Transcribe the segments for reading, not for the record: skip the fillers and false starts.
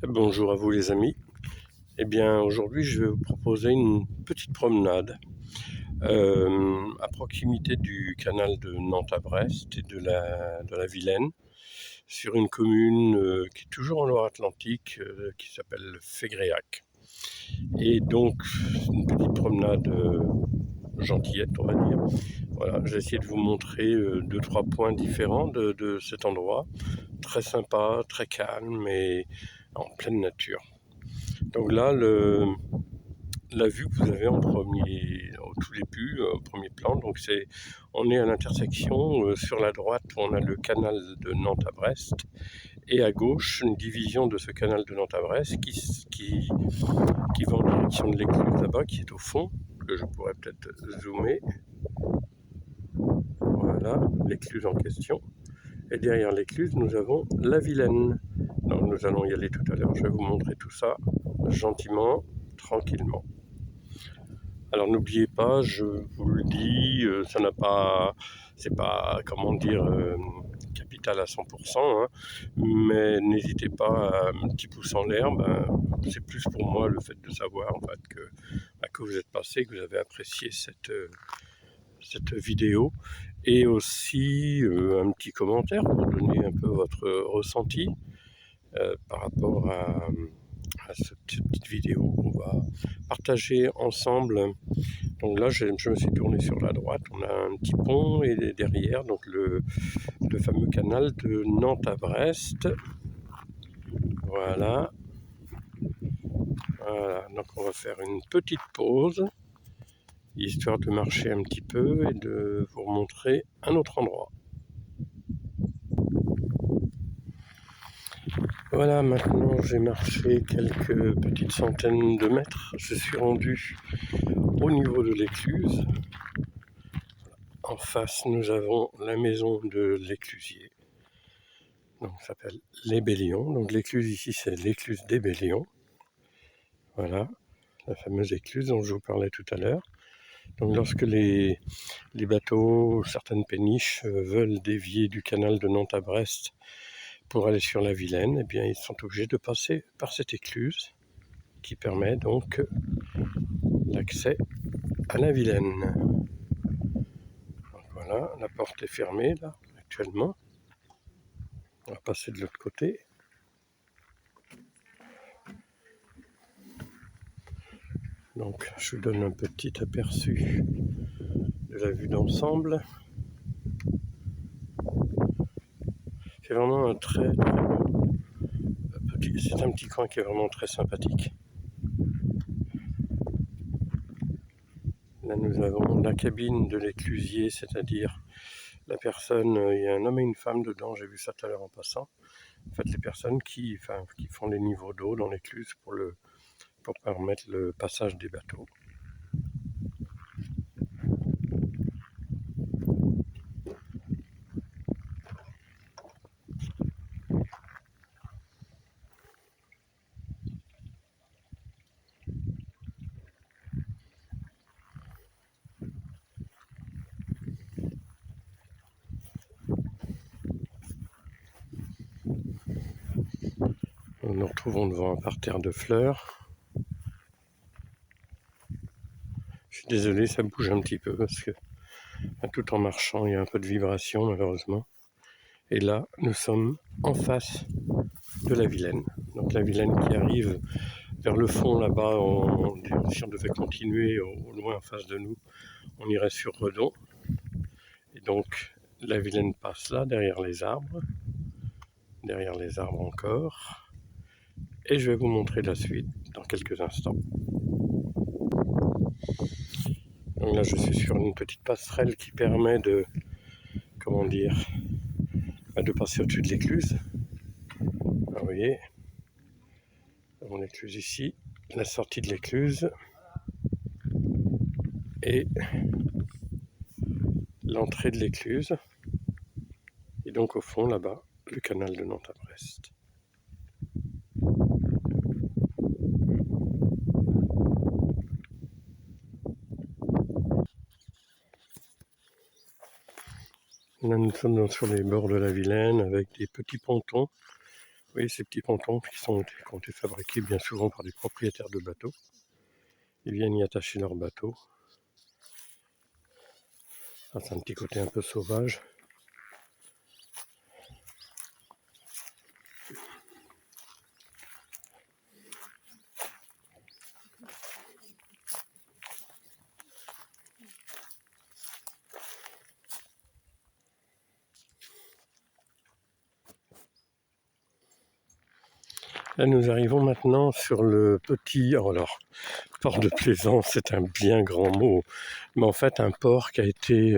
Bonjour à vous les amis. Eh bien aujourd'hui je vais vous proposer une petite promenade à proximité du canal de Nantes à Brest et de la Vilaine, sur une commune qui est toujours en Loire-Atlantique, qui s'appelle Fégréac. Et donc une petite promenade gentillette, on va dire. Voilà, j'ai essayé de vous montrer deux, trois points différents de cet endroit. Très sympa, très calme et en pleine nature. Donc là, la vue que vous avez en premier, au tout début, au premier plan, donc on est à l'intersection. Sur la droite, on a le canal de Nantes à Brest, et à gauche, une division de ce canal de Nantes à Brest qui va en direction de l'écluse là-bas, qui est au fond, que je pourrais peut-être zoomer. Voilà, l'écluse en question. Et derrière l'écluse, nous avons la Vilaine. Donc nous allons y aller tout à l'heure. Je vais vous montrer tout ça gentiment, tranquillement. Alors n'oubliez pas, je vous le dis, c'est pas, comment dire, capital à 100%, hein, mais n'hésitez pas à un petit pouce en l'air. C'est plus pour moi le fait de savoir en fait que vous êtes passé, que vous avez apprécié cette vidéo, et aussi un petit commentaire pour donner un peu votre ressenti par rapport à cette petite vidéo qu'on va partager ensemble. Donc là, je me suis tourné sur la droite. On a un petit pont et derrière, donc le fameux canal de Nantes à Brest. Voilà. Voilà. Donc on va faire une petite pause, histoire de marcher un petit peu et de vous montrer un autre endroit. Voilà, maintenant j'ai marché quelques petites centaines de mètres. Je suis rendu au niveau de l'écluse. En face, nous avons la maison de l'éclusier. Donc, ça s'appelle les Bélions. Donc, l'écluse ici, c'est l'écluse des Bélions. Voilà, la fameuse écluse dont je vous parlais tout à l'heure. Donc, lorsque les bateaux, certaines péniches veulent dévier du canal de Nantes à Brest pour aller sur la Vilaine, eh bien, ils sont obligés de passer par cette écluse qui permet donc l'accès à la Vilaine. Donc, voilà, la porte est fermée là, actuellement. On va passer de l'autre côté. Donc je vous donne un petit aperçu de la vue d'ensemble. C'est vraiment un très petit, c'est un petit coin qui est vraiment très sympathique. Là nous avons la cabine de l'éclusier, c'est-à-dire la personne, il y a un homme et une femme dedans, j'ai vu ça tout à l'heure en passant. En fait, les personnes qui font les niveaux d'eau dans l'écluse pour permettre le passage des bateaux. Nous nous retrouvons devant un parterre de fleurs. Je suis désolé, ça bouge un petit peu parce que tout en marchant, il y a un peu de vibration malheureusement. Et là, nous sommes en face de la Vilaine. Donc la Vilaine qui arrive vers le fond là-bas, si on devait continuer au loin en face de nous, on irait sur Redon. Et donc la Vilaine passe là, derrière les arbres encore. Et je vais vous montrer la suite dans quelques instants. Donc là, je suis sur une petite passerelle qui permet de passer au-dessus de l'écluse. Vous voyez, mon écluse ici, la sortie de l'écluse et l'entrée de l'écluse. Et donc au fond là-bas, le canal de Nantes à Brest. Là nous sommes sur les bords de la Vilaine avec des petits pontons Vous voyez ces petits pontons qui ont été fabriqués bien souvent par des propriétaires de bateaux. Ils viennent y attacher leur bateau. Ça, c'est un petit côté un peu sauvage. Là, nous arrivons maintenant sur le petit... Oh alors, port de plaisance, c'est un bien grand mot. Mais en fait, un port qui a été...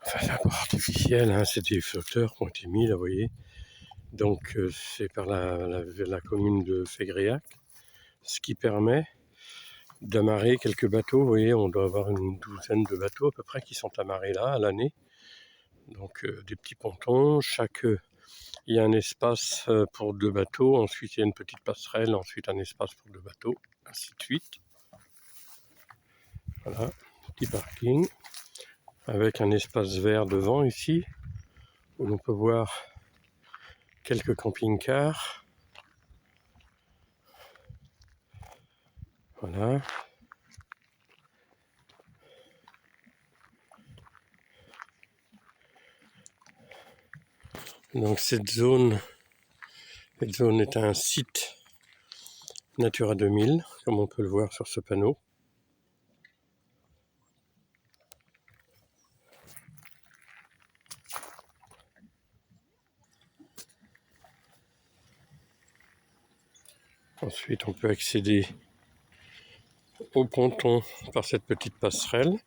Enfin, c'est un port artificiel, hein, c'est des flotteurs qui ont été mis, là, vous voyez. Donc, c'est par la commune de Fégréac, ce qui permet d'amarrer quelques bateaux. Vous voyez, on doit avoir une douzaine de bateaux à peu près qui sont amarrés là, à l'année. Donc, des petits pontons, il y a un espace pour 2 bateaux, ensuite il y a une petite passerelle, ensuite un espace pour 2 bateaux, ainsi de suite. Voilà, petit parking, avec un espace vert devant ici, où l'on peut voir quelques camping-cars. Voilà. Donc cette zone est un site Natura 2000, comme on peut le voir sur ce panneau. Ensuite, on peut accéder au ponton par cette petite passerelle.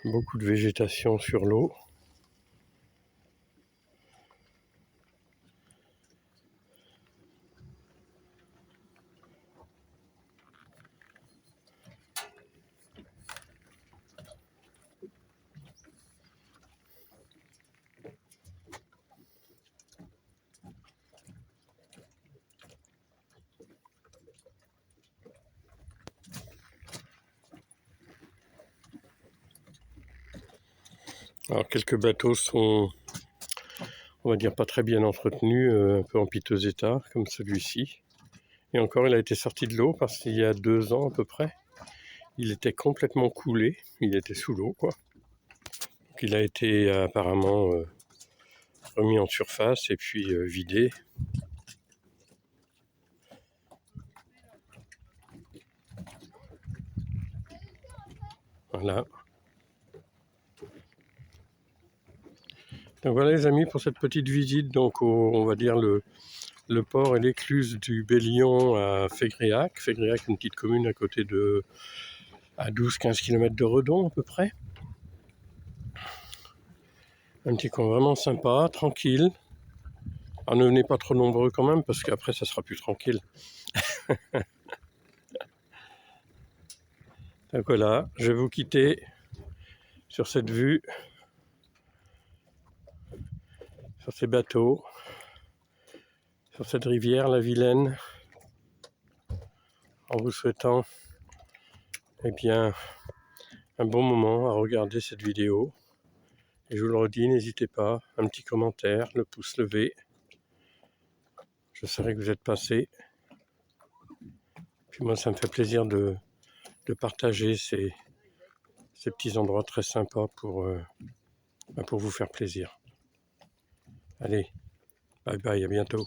Beaucoup de végétation sur l'eau. Alors quelques bateaux sont, on va dire, pas très bien entretenus, un peu en piteux état, comme celui-ci. Et encore, il a été sorti de l'eau parce qu'il y a 2 ans à peu près. Il était complètement coulé, il était sous l'eau, quoi. Donc il a été apparemment remis en surface et puis vidé. Voilà. Donc voilà les amis pour cette petite visite, donc on va dire le port et l'écluse du Bellion à Fégréac. Fégréac, une petite commune à côté de, à 12-15 km de Redon à peu près. Un petit coin vraiment sympa, tranquille. Alors ne venez pas trop nombreux quand même, parce qu'après ça sera plus tranquille. Donc voilà, je vais vous quitter sur cette vue, sur ces bateaux, sur cette rivière, la Vilaine, en vous souhaitant eh bien, un bon moment à regarder cette vidéo. Et je vous le redis, n'hésitez pas, un petit commentaire, le pouce levé. Je saurai que vous êtes passé. Puis moi, ça me fait plaisir de partager ces petits endroits très sympas pour vous faire plaisir. Allez, bye bye, à bientôt.